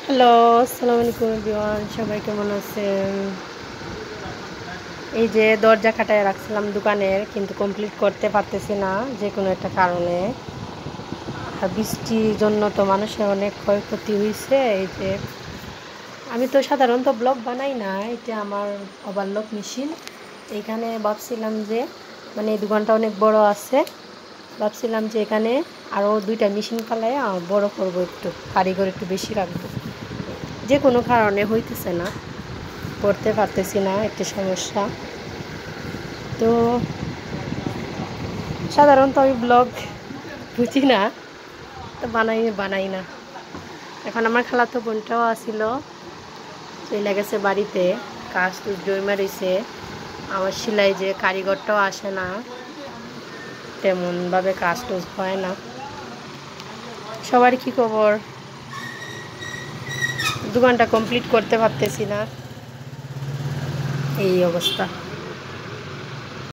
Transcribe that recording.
Hello, আসসালামু আলাইকুম everyone, সবাই কেমন আছেন? এই যে দরজা খাটায় রাখছিলাম দোকানের, কিন্তু কমপ্লিট করতে পারতেছি না যে কোনো একটা কারণে। আর বৃষ্টির জন্য তো মানুষের অনেক ক্ষয়ক্ষতি হয়েছে। এই যে আমি তো সাধারণত ব্লগ বানাই না, এটা আমার ওভারলক মেশিন। এইখানে ভাবছিলাম যে মানে এই দোকানটা অনেক বড় আছে, ভাবছিলাম যে এখানে আরও দুইটা মেশিন ফালাইয়া বড় করবো, একটু কারিগর একটু বেশি রাখবো। যে কোনো কারণে হইতেছে না, করতে পারতেছি না, একটা সমস্যা। তো সাধারণত আমি ব্লগ বুঝি না, তো বানাই না। এখন আমার খালাতো বোনটাও আসিল, চলে গেছে বাড়িতে, কাজ তো জমা রয়েছে। আমার সেলাই যে কারিগরটাও আসে না, তেমনভাবে কাজ টুজ হয় না। সবার কি খবর? দোকানটা কমপ্লিট করতে পারতেছি না, এই অবস্থা।